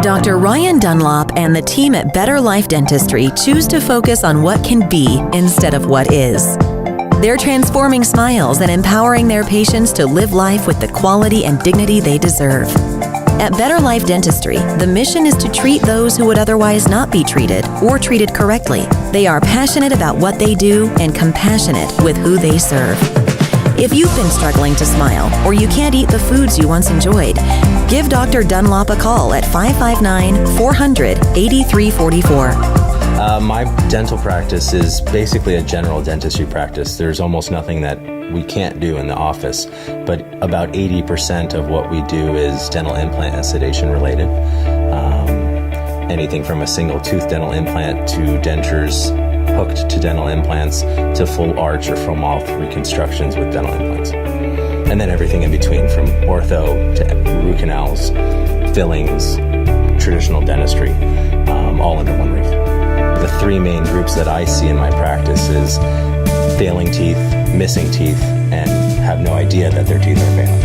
Dr. Ryan Dunlop and the team at Better Life Dentistry choose to focus on what can be instead of what is. They're transforming smiles and empowering their patients to live life with the quality and dignity they deserve. At Better Life Dentistry, the mission is to treat those who would otherwise not be treated or treated correctly. They are passionate about what they do and compassionate with who they serve. If you've been struggling to smile or you can't eat the foods you once enjoyed, give Dr. Dunlop a call at 559-400-8344. My dental practice is basically a general dentistry practice. There's almost nothing that we can't do in the office, but about 80% of what we do is dental implant and sedation related. Anything from a single tooth dental implant to dentures hooked to dental implants to full arch or full mouth reconstructions with dental implants. And then everything in between, from ortho to root canals, fillings, traditional dentistry, all under one roof. The three main groups that I see in my practice is failing teeth, missing teeth, and have no idea that their teeth are failing.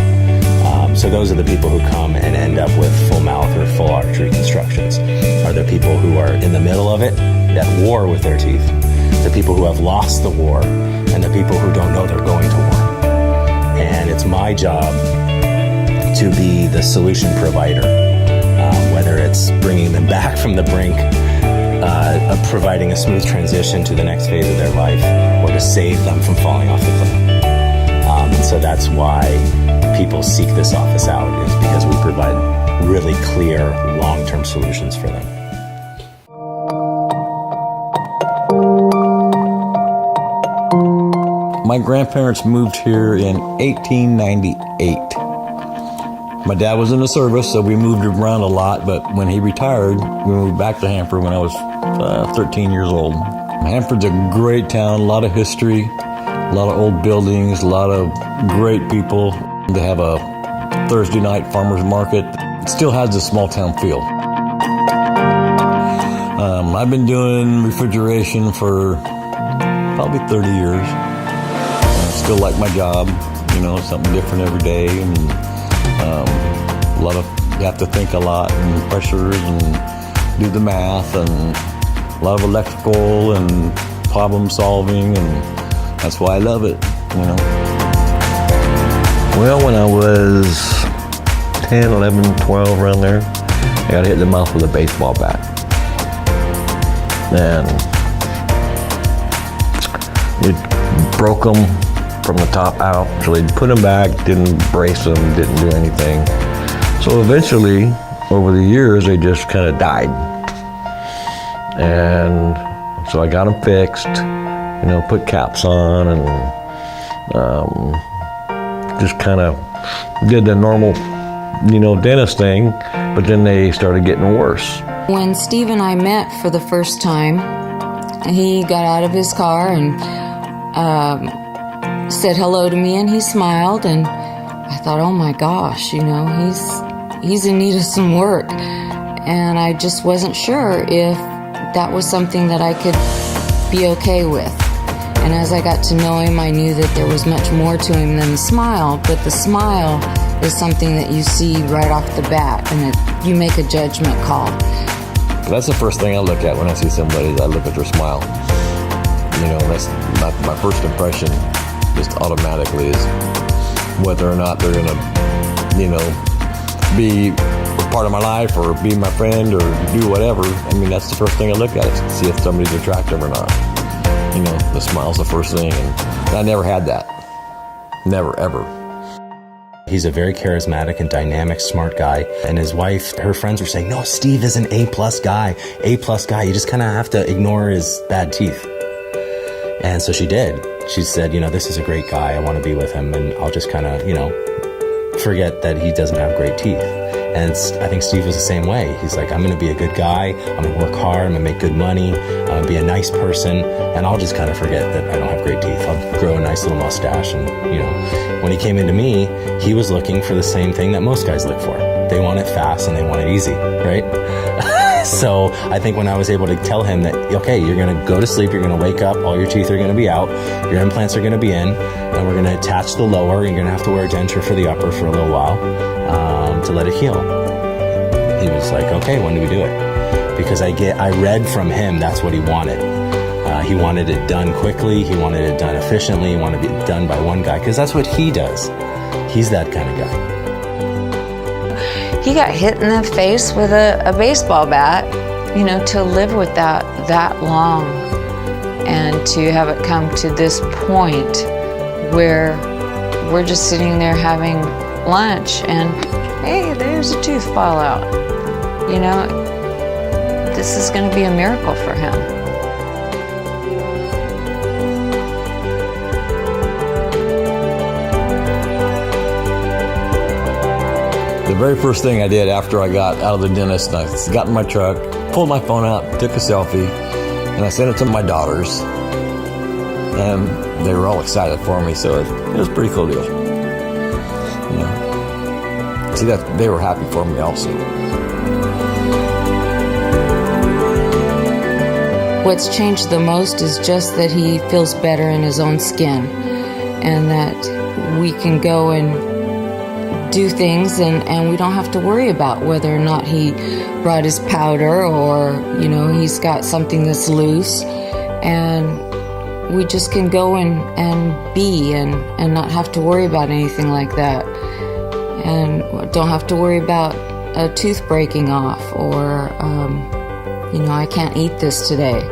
So those are the people who come and end up with full mouth or full arch reconstructions. Are the people who are in the middle of it, at war with their teeth, the people who have lost the war, and the people who don't know they're going to war. And it's my job to be the solution provider, whether it's bringing them back from the brink, of providing a smooth transition to the next phase of their life, or to save them from falling off the cliff. And so that's why people seek this office out, is because we provide really clear, long-term solutions for them. My grandparents moved here in 1898. My dad was in the service, so we moved around a lot, but when he retired, we moved back to Hanford when I was 13 years old. Hanford's a great town, a lot of history, a lot of old buildings, a lot of great people. They have a Thursday night farmers market. It still has the small town feel. I've been doing refrigeration for probably 30 years. I still like my job, something different every day, and you have to think a lot, and pressures, and do the math, and a lot of electrical and problem solving, and that's why I love it, Well, when I was 10, 11, 12, around there, I got hit in the mouth with a baseball bat. And it broke them from the top out. So they put them back, didn't brace them, didn't do anything. So eventually, over the years, they just kind of died. And so I got them fixed, put caps on, and just kind of did the normal, dentist thing, but then they started getting worse. When Steve and I met for the first time, he got out of his car and said hello to me, and he smiled, and I thought, oh my gosh, he's in need of some work. And I just wasn't sure if that was something that I could be okay with. And as I got to know him, I knew that there was much more to him than the smile, but the smile is something that you see right off the bat, and you make a judgment call. That's the first thing I look at when I see somebody. I look at their smile. That's my first impression, just automatically, is whether or not they're going to, be part of my life or be my friend or do whatever. That's the first thing I look at, is to see if somebody's attractive or not. The smile's the first thing, and I never had that. Never, ever. He's a very charismatic and dynamic, smart guy. And his wife, her friends were saying, no, Steve is an A-plus guy. A-plus guy. You just kind of have to ignore his bad teeth. And so she did. She said, this is a great guy. I want to be with him. And I'll just kind of, forget that he doesn't have great teeth. And I think Steve was the same way. He's like, I'm going to be a good guy. I'm going to work hard. I'm going to make good money. I'm going to be a nice person. And I'll just kind of forget that I don't have great teeth. I'll grow a nice little mustache. And, when he came into me, he was looking for the same thing that most guys look for. They want it fast and they want it easy, right? So I think when I was able to tell him that, okay, you're going to go to sleep, you're going to wake up, all your teeth are going to be out, your implants are going to be in, and we're going to attach the lower, you're going to have to wear a denture for the upper for a little while to let it heal. He was was like, okay, when do we do it? Because I read from him that's what he wanted. He wanted it done quickly. He wanted it done efficiently. He wanted it done by one guy, because that's what he does. He's that kind of guy. He got hit in the face with a baseball bat, you know, to live with that long, and to have it come to this point where we're just sitting there having lunch and, hey, there's a tooth fall out. You know, this is going to be a miracle for him. The very first thing I did after I got out of the dentist, I got in my truck, pulled my phone out, took a selfie, and I sent it to my daughters. And they were all excited for me, so it was a pretty cool deal. You know, see, that they were happy for me also. What's changed the most is just that he feels better in his own skin, and that we can go and do things and we don't have to worry about whether or not he brought his powder, or, you know, he's got something that's loose, and we just can go and be and not have to worry about anything like that, and don't have to worry about a tooth breaking off, or you know, I can't eat this today.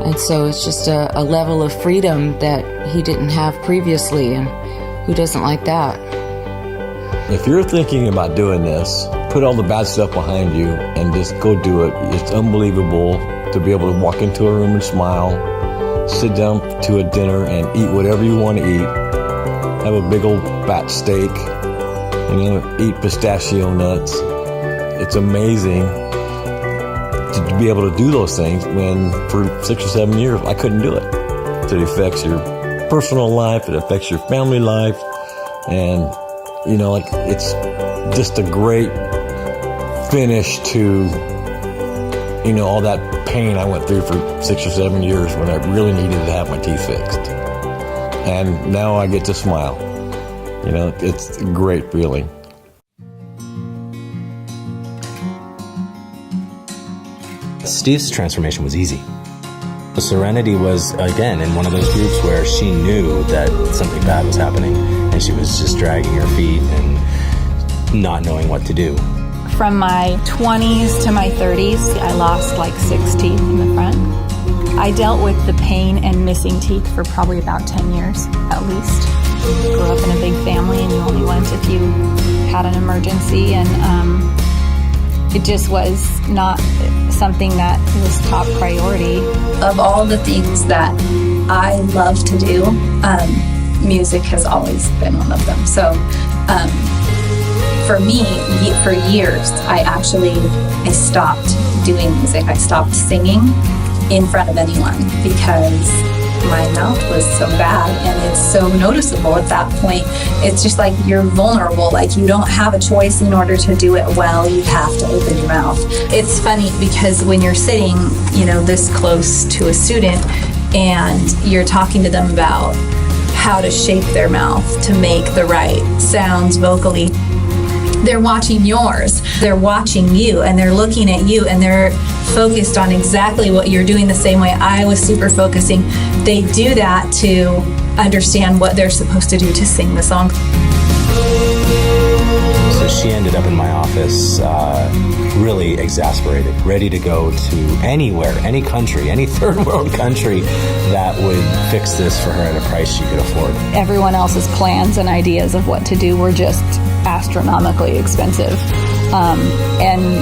And so it's just a level of freedom that he didn't have previously, and who doesn't like that? If you're thinking about doing this, put all the bad stuff behind you and just go do it. It's unbelievable to be able to walk into a room and smile, sit down to a dinner and eat whatever you want to eat, have a big old fat steak, and then eat pistachio nuts. It's amazing to be able to do those things when for 6 or 7 years I couldn't do it. It affects your personal life, it affects your family life, and you know, like, it's just a great finish to, you know, all that pain I went through for 6 or 7 years when I really needed to have my teeth fixed. And now I get to smile. You know, it's a great feeling. Steve's transformation was easy. The Serenity was, again, in one of those groups where she knew that something bad was happening, and she was just dragging her feet and not knowing what to do. From my 20s to my 30s, I lost like 6 teeth in the front. I dealt with the pain and missing teeth for probably about 10 years, at least. Grew up in a big family, and you only went if you had an emergency, and it just was not something that was top priority. Of all the things that I love to do, music has always been one of them. So for me, for years, I stopped doing music. I stopped singing in front of anyone because my mouth was so bad, and it's so noticeable at that point. It's just like you're vulnerable, like you don't have a choice. In order to do it well, you have to open your mouth. It's funny because when you're sitting, you know, this close to a student and you're talking to them about how to shape their mouth to make the right sounds vocally, they're watching yours, they're watching you, and they're looking at you, and they're focused on exactly what you're doing, the same way I was super focusing. They do that to understand what they're supposed to do to sing the song. So she ended up in my office really exasperated, ready to go to anywhere, any country, any third world country that would fix this for her at a price she could afford. Everyone else's plans and ideas of what to do were just astronomically expensive. And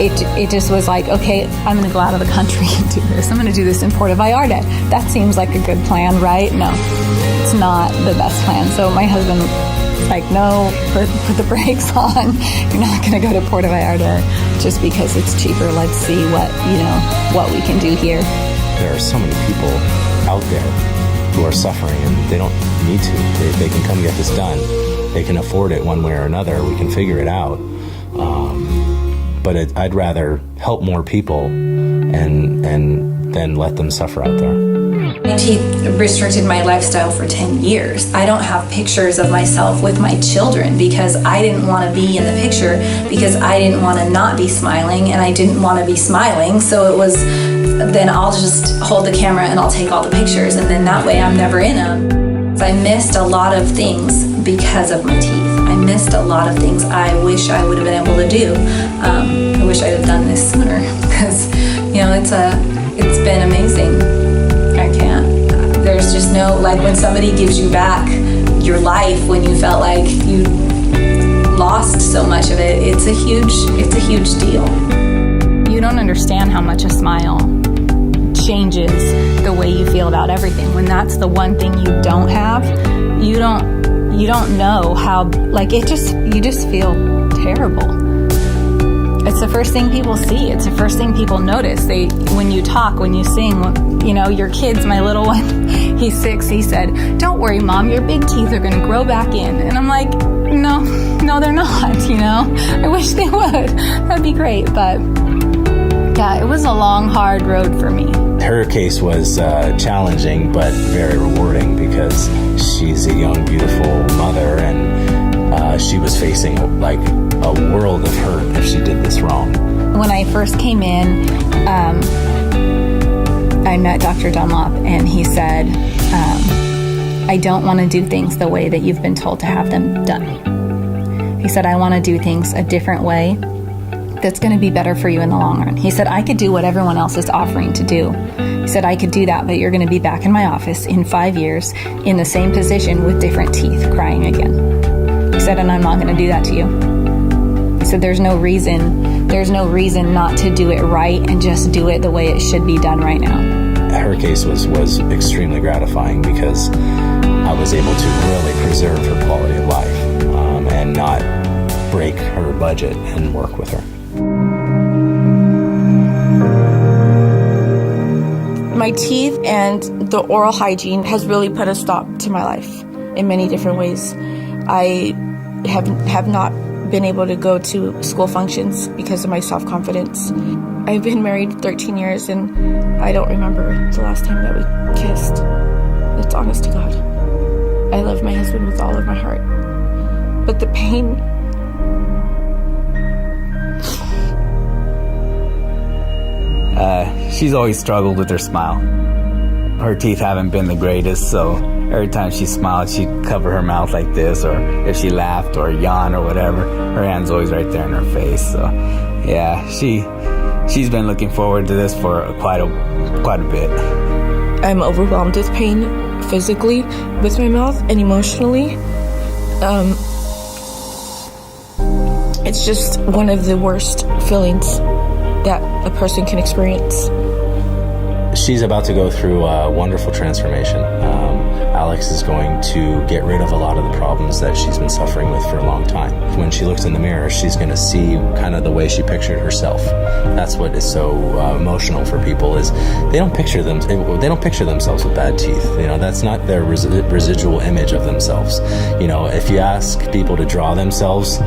it just was like, okay, I'm going to go out of the country and do this. I'm going to do this in Puerto Vallarta. That seems like a good plan, right? No, it's not the best plan. So my husband was like, no, put the brakes on. You're not going to go to Puerto Vallarta just because it's cheaper. Let's see what we can do here. There are so many people out there who are suffering, and they don't need to. They can come get this done. They can afford it one way or another. We can figure it out. But I'd rather help more people and then let them suffer out there. My teeth restricted my lifestyle for 10 years. I don't have pictures of myself with my children because I didn't want to be in the picture, because I didn't want to not be smiling, and I didn't want to be smiling. So it was, then I'll just hold the camera and I'll take all the pictures, and then that way I'm never in them. I missed a lot of things because of my teeth. I missed a lot of things I wish I would have been able to do. I wish I had done this sooner because, it's been amazing. I can't. There's just no, like when somebody gives you back your life when you felt like you lost so much of it, it's a huge deal. You don't understand how much a smile changes the way you feel about everything. When that's the one thing you don't have, you don't know how, like, you just feel terrible. It's the first thing people see. It's the first thing people notice. When you talk, when you sing, your kids, my little one, he's 6, he said, "Don't worry, Mom, your big teeth are gonna grow back in." And I'm like, no, they're not, I wish they would. That'd be great. But yeah, it was a long, hard road for me. Her case was challenging, but very rewarding because she's a young, beautiful mother, and she was facing like a world of hurt if she did this wrong. When I first came in, I met Dr. Dunlop, and he said, I don't want to do things the way that you've been told to have them done. He said, I want to do things a different way that's going to be better for you in the long run. He said, I could do what everyone else is offering to do. He said, I could do that, but you're going to be back in my office in 5 years in the same position with different teeth crying again. He said, and I'm not going to do that to you. He said, there's no reason not to do it right and just do it the way it should be done right now. Her case was extremely gratifying because I was able to really preserve her quality of life and not break her budget and work with her. My teeth and the oral hygiene has really put a stop to my life in many different ways. I have not been able to go to school functions because of my self-confidence. I've been married 13 years and I don't remember the last time that we kissed. It's honest to God. I love my husband with all of my heart. But the pain... she's always struggled with her smile. Her teeth haven't been the greatest, so every time she smiled, she'd cover her mouth like this, or if she laughed or yawned or whatever, her hand's always right there in her face. So, yeah, she's been looking forward to this for quite a bit. I'm overwhelmed with pain physically, with my mouth, and emotionally. It's just one of the worst feelings that a person can experience. She's about to go through a wonderful transformation. Alex is going to get rid of a lot of the problems that she's been suffering with for a long time. When she looks in the mirror, she's going to see kind of the way she pictured herself. That's what is so emotional for people, is they don't picture themselves with bad teeth. That's not their residual image of themselves. If you ask people to draw themselves,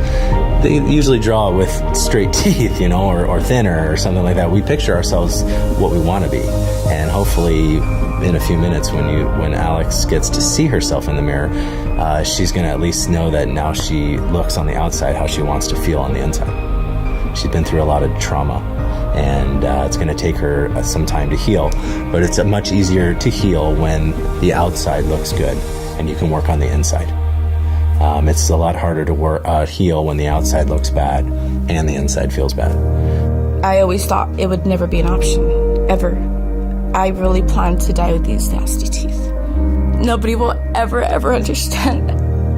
they usually draw with straight teeth, or thinner or something like that. We picture ourselves what we want to be, and hopefully in a few minutes when Alex gets to see herself in the mirror, she's going to at least know that now she looks on the outside how she wants to feel on the inside. She's been through a lot of trauma, and it's going to take her some time to heal, but it's much easier to heal when the outside looks good and you can work on the inside. It's a lot harder to heal when the outside looks bad and the inside feels bad. I always thought it would never be an option, ever. I really planned to die with these nasty teeth. Nobody will ever understand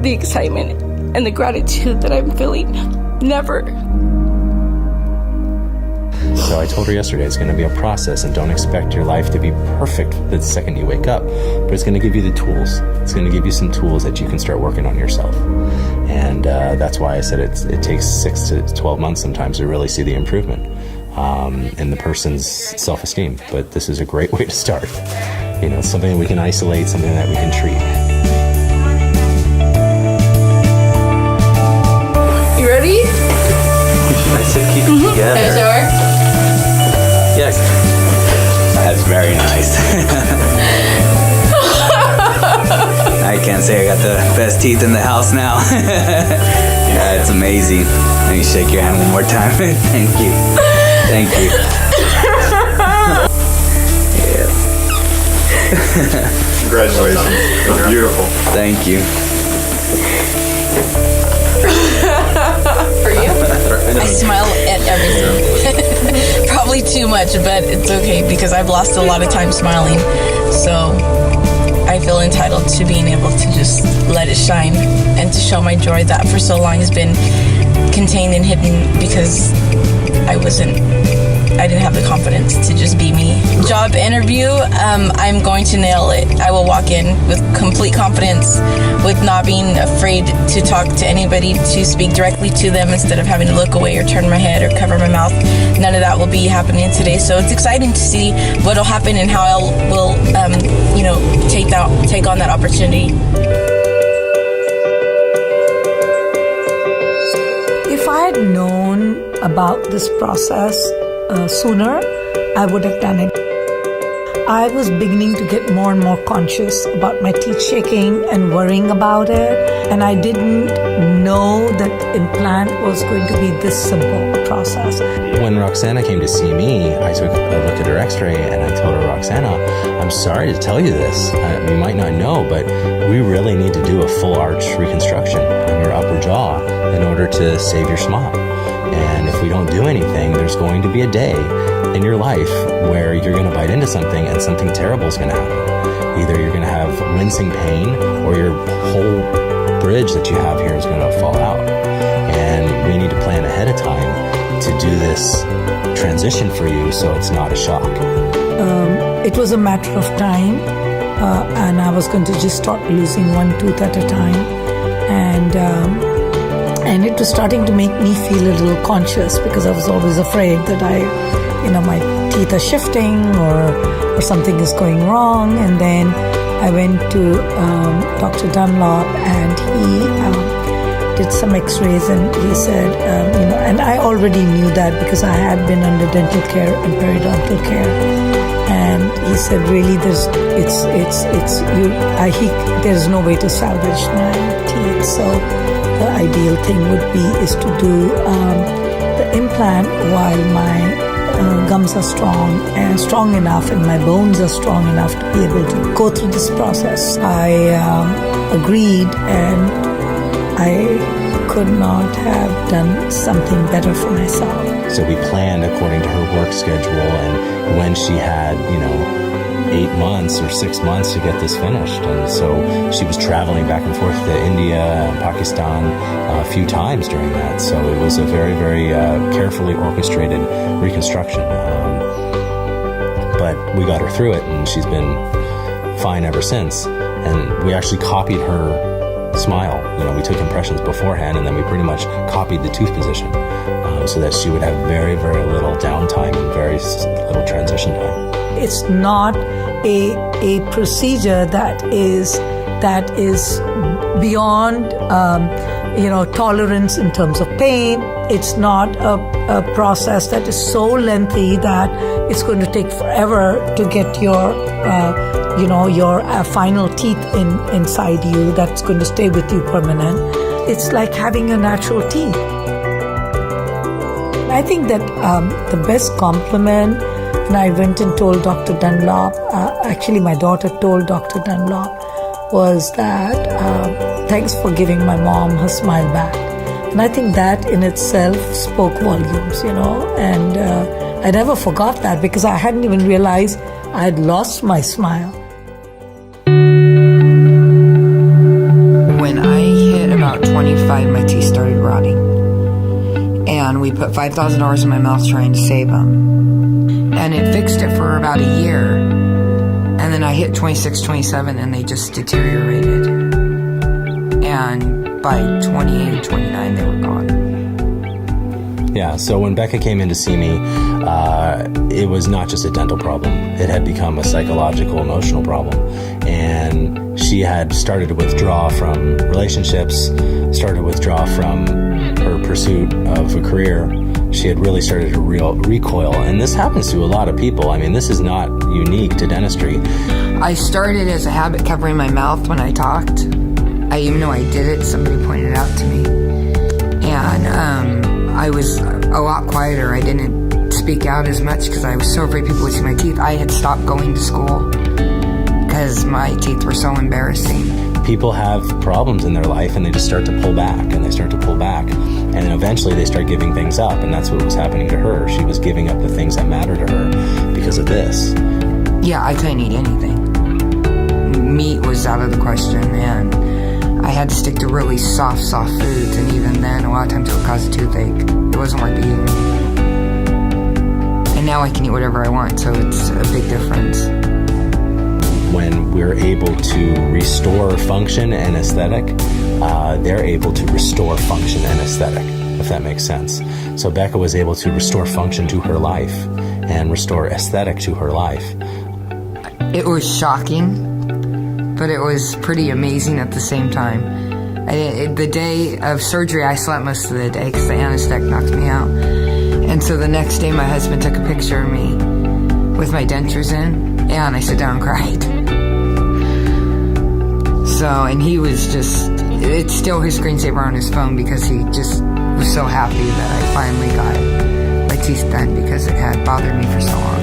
the excitement and the gratitude that I'm feeling. Never. So I told her yesterday it's going to be a process, and don't expect your life to be perfect the second you wake up. But it's going to give you the tools. It's going to give you some tools that you can start working on yourself. And that's why I said it takes 6 to 12 months sometimes to really see the improvement in the person's self-esteem. But this is a great way to start. It's something that we can isolate, something that we can treat. You ready? I said keep it together. Are you sure? Yes. That's very nice. best teeth in the house now. Yeah, it's amazing. Let me shake your hand one more time. Thank you. Thank you. Yeah. Congratulations. That's beautiful. Thank you. For you? I smile at everything. Probably too much, but it's okay because I've lost a lot of time smiling. So I feel entitled to being able to just let it shine and to show my joy that for so long has been contained and hidden because I didn't have the confidence to just be me. Job interview, I'm going to nail it. I will walk in with complete confidence, with not being afraid to talk to anybody, to speak directly to them instead of having to look away or turn my head or cover my mouth. None of that will be happening today. So it's exciting to see what will happen and how I will, take on that opportunity. If I had known about this process sooner, I would have done it. I was beginning to get more and more conscious about my teeth shaking and worrying about it, and I didn't know that implant was going to be this simple a process. When Roxana came to see me, I took a look at her x-ray and I told her, Roxana, I'm sorry to tell you this. You might not know, but we really need to do a full arch reconstruction on your upper jaw in order to save your smile. And if we don't do anything, there's going to be a day in your life where you're going to bite into something and something terrible is going to happen. Either you're going to have wincing pain or your whole bridge that you have here is going to fall out. And we need to plan ahead of time to do this transition for you so it's not a shock. It was a matter of time, and I was going to just start losing one tooth at a time. And it was starting to make me feel a little conscious because I was always afraid that my teeth are shifting or something is going wrong. And then I went to Dr. Dunlop and he did some x-rays and he said, and I already knew that because I had been under dental care and periodontal care. And he said, really, there's no way to salvage my teeth. So the ideal thing would be is to do the implant while my gums are strong enough and my bones are strong enough to be able to go through this process. I agreed, and I could not have done something better for myself. So we planned according to her work schedule and when she had, 8 months or 6 months to get this finished. And so she was traveling back and forth to India and Pakistan a few times during that. So it was a very, very carefully orchestrated reconstruction. But we got her through it, and she's been fine ever since. And we actually copied her smile. We took impressions beforehand, and then we pretty much copied the tooth position so that she would have very, very little downtime and very little transition time. It's not a procedure that is beyond tolerance in terms of pain. It's not a process that is so lengthy that it's going to take forever to get your final teeth inside you that's going to stay with you permanent. It's like having a natural teeth. I think that the best compliment, and I went and told Dr. Dunlop, actually my daughter told Dr. Dunlop, was that thanks for giving my mom her smile back. And I think that in itself spoke volumes, and I never forgot that because I hadn't even realized I had lost my smile. When I hit about 25, my teeth started rotting. And we put $5,000 in my mouth trying to save them. And it fixed it for about a year. And then I hit 26, 27, and they just deteriorated. And by 28, 29, they were gone. Yeah, so when Becca came in to see me, it was not just a dental problem. It had become a psychological, emotional problem. And she had started to withdraw from relationships, started to withdraw from her pursuit of a career. She had really started to recoil. And this happens to a lot of people. I mean, this is not unique to dentistry. I started as a habit covering my mouth when I talked. even though I did it, somebody pointed it out to me. And I was a lot quieter. I didn't speak out as much because I was so afraid people would see my teeth. I had stopped going to school because my teeth were so embarrassing. People have problems in their life and they just start to pull back and they start to pull back. And then eventually they start giving things up, and that's what was happening to her. She was giving up the things that matter to her because of this. Yeah, I couldn't eat anything. Meat was out of the question, and I had to stick to really soft foods, and even then, a lot of times it would cause a toothache. It wasn't worth eating. And now I can eat whatever I want, so it's a big difference. When we're able to restore function and aesthetic, they're able to restore function and aesthetic, if that makes sense. So Becca was able to restore function to her life and restore aesthetic to her life. It was shocking, but it was pretty amazing at the same time. The day of surgery, I slept most of the day because the anesthetic knocked me out. And so the next day, my husband took a picture of me with my dentures in, and I sat down and cried. So, and he was just, it's still his screensaver on his phone because he just was so happy that I finally got my teeth done because it had bothered me for so long.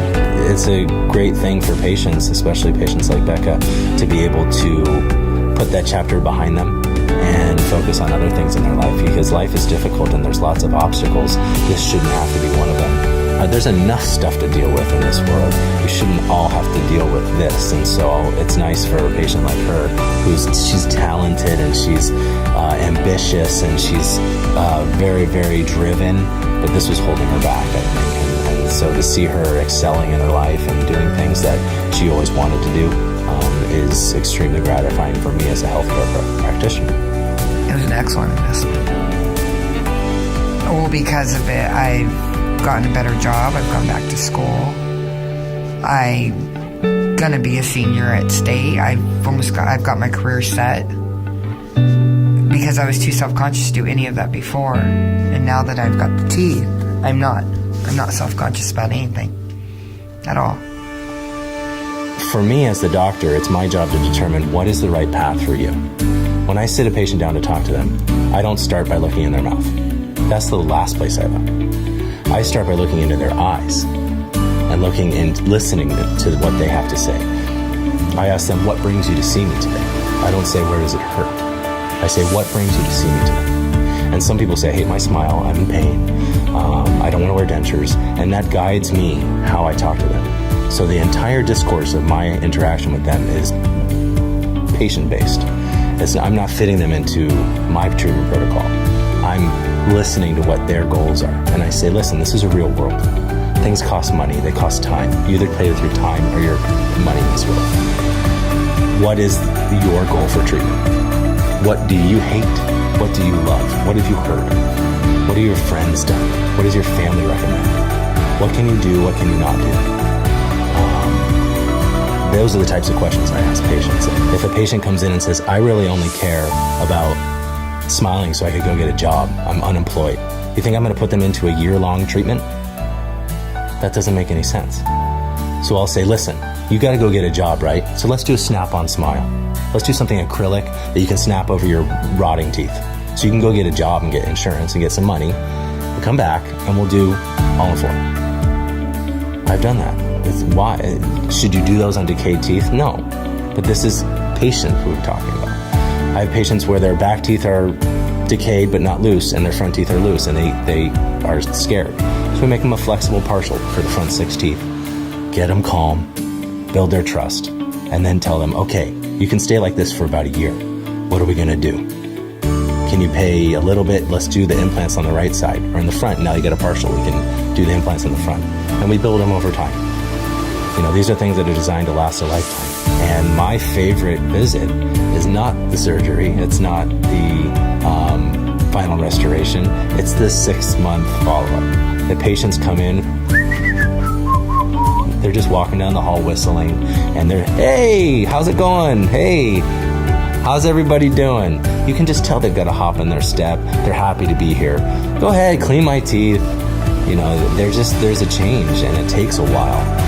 It's a great thing for patients, especially patients like Becca, to be able to put that chapter behind them and focus on other things in their life, because life is difficult and there's lots of obstacles. This shouldn't have to be one of them. There's enough stuff to deal with in this world. We shouldn't all have to deal with this. And so it's nice for a patient like her, she's talented and she's ambitious and she's very, very driven, but this was holding her back, I think. And so to see her excelling in her life and doing things that she always wanted to do is extremely gratifying for me as a healthcare practitioner. It was an excellent investment. Well, because of it, I've gotten a better job. I've gone back to school. I'm gonna be a senior at state. I've got my career set because I was too self-conscious to do any of that before. And now that I've got the teeth, I'm not self-conscious about anything at all. For me as the doctor, it's my job to determine what is the right path for you. When I sit a patient down to talk to them, I don't start by looking in their mouth. That's the last place I look. I start by looking into their eyes and looking and listening to what they have to say. I ask them, what brings you to see me today? I don't say, where does it hurt? I say, what brings you to see me today? And some people say, I hate my smile, I'm in pain, I don't want to wear dentures, and that guides me how I talk to them. So the entire discourse of my interaction with them is patient-based. I'm not fitting them into my treatment protocol. I'm listening to what their goals are. And I say, listen, this is a real world. Things cost money, they cost time. You either play with your time or your money in this world. What is your goal for treatment? What do you hate? What do you love? What have you heard? What have your friends done? What does your family recommend? What can you do? What can you not do? Those are the types of questions I ask patients. If a patient comes in and says, I really only care about smiling so I could go get a job, I'm unemployed, you think I'm going to put them into a year-long treatment? That doesn't make any sense. So I'll say, listen, you got to go get a job, right? So let's do a snap-on smile. Let's do something acrylic that you can snap over your rotting teeth. So you can go get a job and get insurance and get some money. We'll come back and we'll do all in four. I've done that. Why? Should you do those on decayed teeth? No. But this is patient who we're talking about. I have patients where their back teeth are decayed but not loose, and their front teeth are loose, and they are scared. So we make them a flexible partial for the front 6 teeth. Get them calm, build their trust, and then tell them, okay, you can stay like this for about a year. What are we going to do? Can you pay a little bit? Let's do the implants on the right side or in the front. Now you get a partial. We can do the implants in the front. And we build them over time. You know, these are things that are designed to last a lifetime. And my favorite visit is not the surgery. It's not the final restoration. It's the 6-month follow-up. The patients come in, they're just walking down the hall whistling, and they're, hey, how's it going? Hey, how's everybody doing? You can just tell they've got a hop in their step. They're happy to be here. Go ahead, clean my teeth. You know, there's a change, and it takes a while.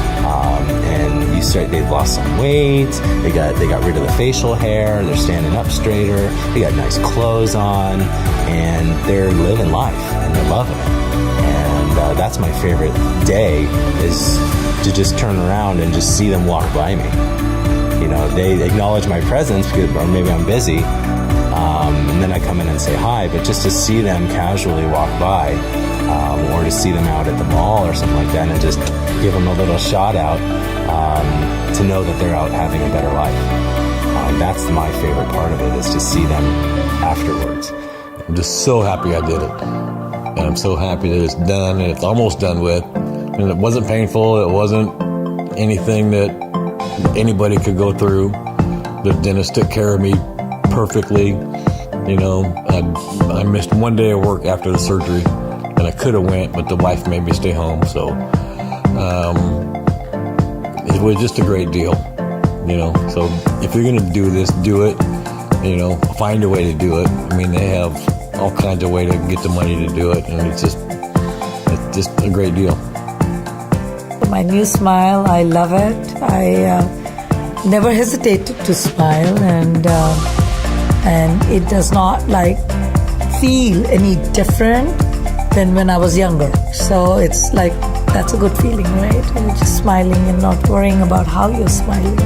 And you they've lost some weight, they got rid of the facial hair, they're standing up straighter, they got nice clothes on, and they're living life and they're loving it. And that's my favorite day, is to just turn around and just see them walk by me. You know, they acknowledge my presence because, or maybe I'm busy, and then I come in and say hi, but just to see them casually walk by, or to see them out at the mall or something like that, and just give them a little shout out, to know that they're out having a better life. That's my favorite part of it, is to see them afterwards. I'm just so happy I did it. And I'm so happy that it's done, and it's almost done with. And it wasn't painful. It wasn't anything that anybody could go through. The dentist took care of me perfectly. You know, I missed one day of work after the surgery, and I could have went, but the wife made me stay home. So it was just a great deal, you know. So if you're going to do this, do it. You know, find a way to do it. I mean, they have all kinds of way to get the money to do it, and it's just a great deal. My new smile, I love it. I never hesitate to smile, and it does not feel any different than when I was younger. So it's like, that's a good feeling, right? You're just smiling and not worrying about how you're smiling.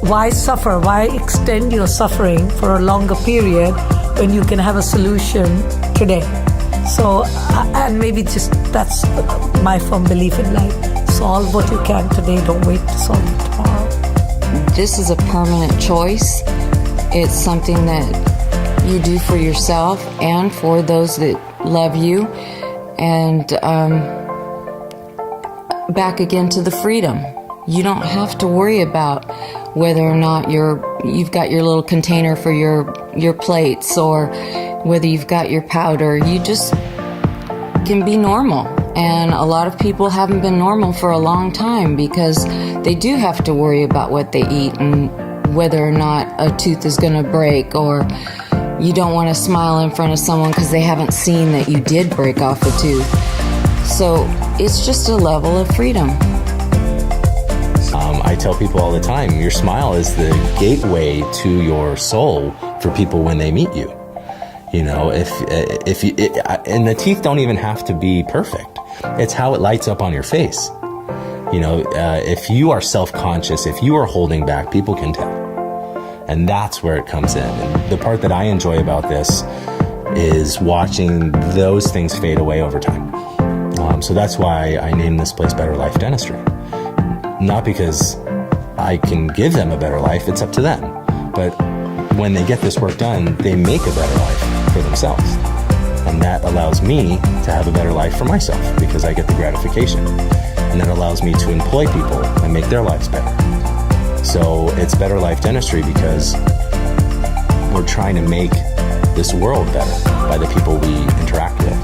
Why suffer? Why extend your suffering for a longer period when you can have a solution today? So, and maybe just that's my firm belief in life. Solve what you can today. Don't wait to solve it tomorrow. This is a permanent choice. It's something that you do for yourself and for those that love you. And back again to the freedom. You don't have to worry about whether or not you've got your little container for your plates, or whether you've got your powder. You just can be normal. And a lot of people haven't been normal for a long time because they do have to worry about what they eat and whether or not a tooth is going to break, or you don't want to smile in front of someone because they haven't seen that you did break off a tooth. So it's just a level of freedom. I tell people all the time, your smile is the gateway to your soul for people when they meet you. You know, and the teeth don't even have to be perfect. It's how it lights up on your face. You know, if you are self-conscious, if you are holding back, people can tell. And that's where it comes in. And the part that I enjoy about this is watching those things fade away over time. So that's why I named this place Better Life Dentistry. Not because I can give them a better life, it's up to them. But when they get this work done, they make a better life for themselves. And that allows me to have a better life for myself because I get the gratification. And that allows me to employ people and make their lives better. So it's Better Life Dentistry because we're trying to make this world better by the people we interact with.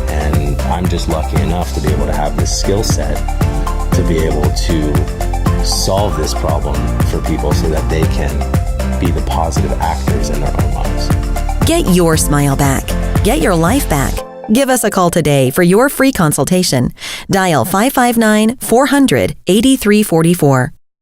And I'm just lucky enough to be able to have this skill set to be able to solve this problem for people so that they can be the positive actors in their own lives. Get your smile back. Get your life back. Give us a call today for your free consultation. Dial 559-400-8344.